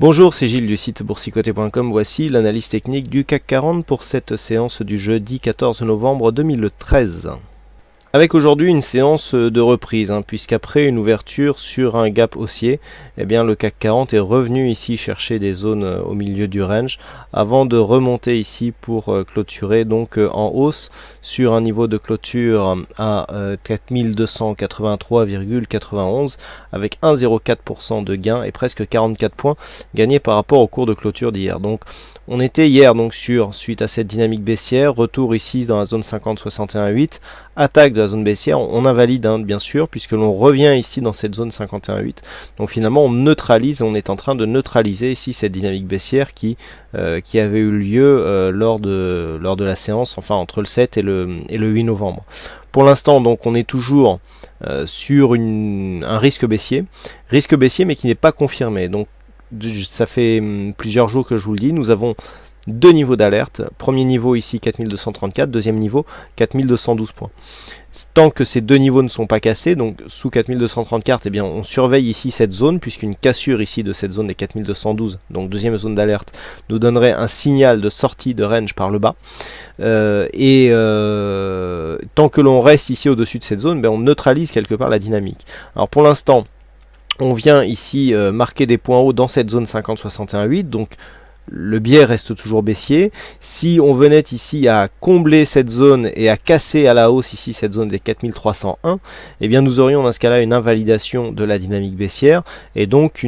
Bonjour, c'est Gilles du site boursicoté.com. Voici l'analyse technique du CAC 40 pour cette séance du jeudi 14 novembre 2013. Avec aujourd'hui une séance de reprise, puisqu'après une ouverture sur un gap haussier, le CAC 40 est revenu ici chercher des zones au milieu du range avant de remonter ici pour clôturer donc en hausse sur un niveau de clôture à 4283,91 avec 1,04% de gain et presque 44 points gagnés par rapport au cours de clôture d'hier. Donc on était hier suite à cette dynamique baissière, retour ici dans la zone 50-61,8, attaque de la zone baissière, on invalide bien sûr puisque l'on revient ici dans cette zone 51,8. Donc finalement on neutralise, on est en train de neutraliser ici cette dynamique baissière qui avait eu lieu lors de la séance, enfin entre le 7 et le 8 novembre. Pour l'instant donc on est toujours sur un risque baissier mais qui n'est pas confirmé. Donc ça fait plusieurs jours que je vous le dis, nous avons deux niveaux d'alerte. Premier niveau ici 4234, deuxième niveau 4212 points. Tant que ces deux niveaux ne sont pas cassés, donc sous 4234, on surveille ici cette zone, puisqu'une cassure ici de cette zone des 4212, donc deuxième zone d'alerte, nous donnerait un signal de sortie de range par le bas. Tant que l'on reste ici au-dessus de cette zone, on neutralise quelque part la dynamique. Alors pour l'instant, on vient ici marquer des points hauts dans cette zone 50-61,8, donc le biais reste toujours baissier. Si on venait ici à combler cette zone et à casser à la hausse ici cette zone des 4301, nous aurions dans ce cas-là une invalidation de la dynamique baissière et donc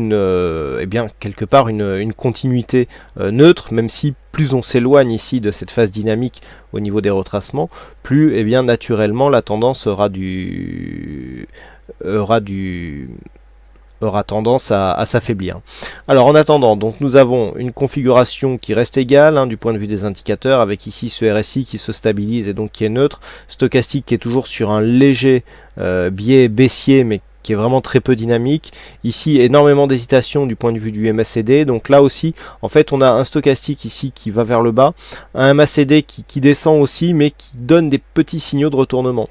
quelque part une continuité neutre, même si plus on s'éloigne ici de cette phase dynamique au niveau des retracements, plus naturellement la tendance aura tendance à s'affaiblir. Alors en attendant, donc nous avons une configuration qui reste égale du point de vue des indicateurs, avec ici ce RSI qui se stabilise et donc qui est neutre, stochastique qui est toujours sur un léger biais baissier mais qui est vraiment très peu dynamique. Ici énormément d'hésitation du point de vue du MACD, donc là aussi en fait on a un stochastique ici qui va vers le bas, un MACD qui descend aussi mais qui donne des petits signaux de retournement.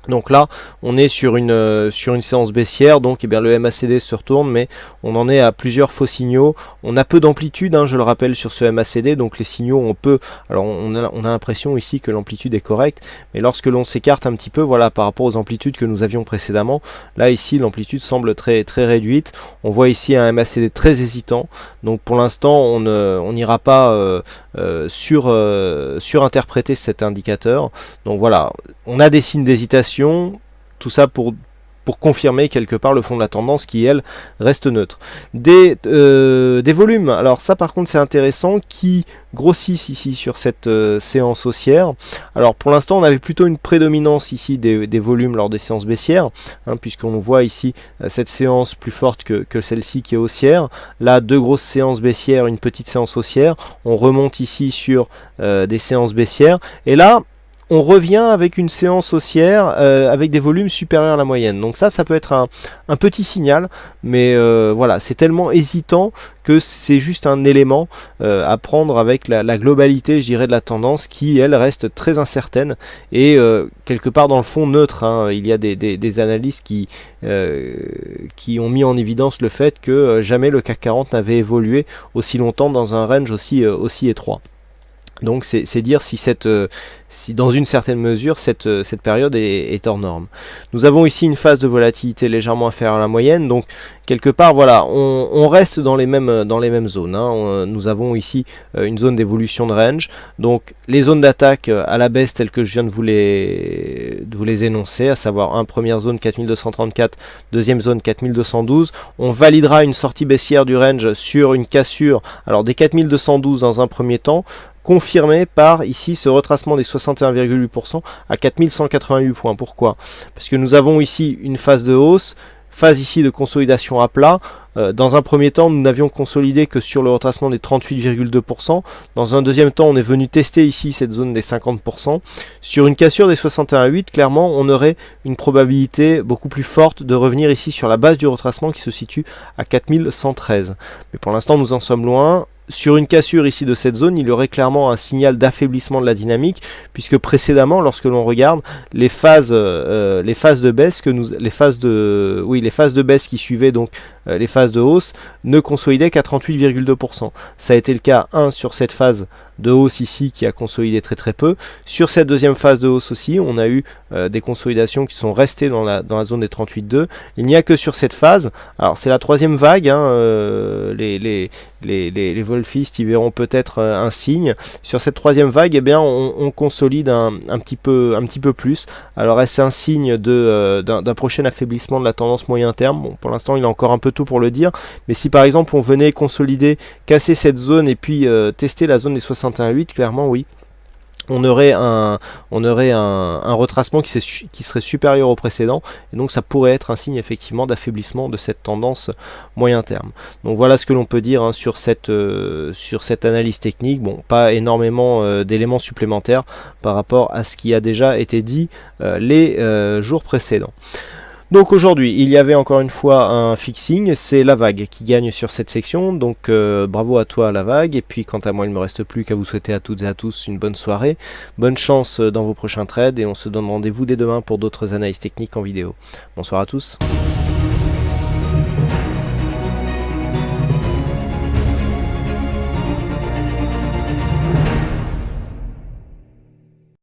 Donc là, on est sur une séance baissière, donc le MACD se retourne, mais on en est à plusieurs faux signaux. On a peu d'amplitude, je le rappelle, sur ce MACD, donc les signaux, on a l'impression ici que l'amplitude est correcte, mais lorsque l'on s'écarte un petit peu, par rapport aux amplitudes que nous avions précédemment, là ici l'amplitude semble très très réduite. On voit ici un MACD très hésitant, donc pour l'instant on n'ira pas surinterpréter cet indicateur. Donc voilà, on a des signes d'hésitation. Tout ça pour confirmer quelque part le fond de la tendance qui elle reste neutre. Des volumes, alors ça par contre c'est intéressant, qui grossissent ici sur cette séance haussière. Alors pour l'instant on avait plutôt une prédominance ici des volumes lors des séances baissières, puisqu'on voit ici cette séance plus forte que celle-ci qui est haussière. Là deux grosses séances baissières, une petite séance haussière. On remonte ici sur des séances baissières et là on revient avec une séance haussière avec des volumes supérieurs à la moyenne. Donc ça peut être un petit signal, mais voilà, c'est tellement hésitant que c'est juste un élément à prendre avec la globalité, je dirais, de la tendance qui, elle, reste très incertaine et quelque part dans le fond neutre. Il y a des analystes qui ont mis en évidence le fait que jamais le CAC 40 n'avait évolué aussi longtemps dans un range aussi étroit. Donc c'est dire si dans une certaine mesure cette période est hors norme. Nous avons ici une phase de volatilité légèrement inférieure à la moyenne, donc quelque part voilà, on reste dans les mêmes zones. Nous avons ici une zone d'évolution de range, donc les zones d'attaque à la baisse telles que je viens de vous les énoncer, à savoir première zone 4234, deuxième zone 4212. On validera une sortie baissière du range sur une cassure des 4212 dans un premier temps, confirmé par ici ce retracement des 61,8% à 4188 points. Pourquoi? Parce que nous avons ici une phase de hausse, phase ici de consolidation à plat. Dans un premier temps, nous n'avions consolidé que sur le retracement des 38,2%. Dans un deuxième temps, on est venu tester ici cette zone des 50%. Sur une cassure des 61,8, clairement, on aurait une probabilité beaucoup plus forte de revenir ici sur la base du retracement qui se situe à 4113. Mais pour l'instant, nous en sommes loin. Sur une cassure ici de cette zone, il y aurait clairement un signal d'affaiblissement de la dynamique, puisque précédemment, lorsque l'on regarde les phases de baisse les phases de baisse qui suivaient donc les phases de hausse, ne consolidaient qu'à 38,2%. Ça a été le cas sur cette phase de hausse ici qui a consolidé très très peu. Sur cette deuxième phase de hausse aussi, on a eu des consolidations qui sont restées dans la zone des 38,2. Il n'y a que sur cette phase, alors c'est la troisième vague, les wolfistes y verront peut-être un signe. Sur cette troisième vague, eh bien, on consolide un petit peu plus. Alors est-ce un signe d'un prochain affaiblissement de la tendance moyen terme? Bon, pour l'instant il est encore un peu tôt pour le dire, mais si par exemple on venait consolider, casser cette zone et puis tester la zone des 61,8, clairement oui, on aurait un retracement qui serait supérieur au précédent, et donc ça pourrait être un signe effectivement d'affaiblissement de cette tendance moyen terme. Donc voilà ce que l'on peut dire sur cette analyse technique. Bon, pas énormément d'éléments supplémentaires par rapport à ce qui a déjà été dit les jours précédents. Donc aujourd'hui, il y avait encore une fois un fixing, c'est la vague qui gagne sur cette section, donc bravo à toi la vague, et puis quant à moi il ne me reste plus qu'à vous souhaiter à toutes et à tous une bonne soirée, bonne chance dans vos prochains trades, et on se donne rendez-vous dès demain pour d'autres analyses techniques en vidéo. Bonsoir à tous.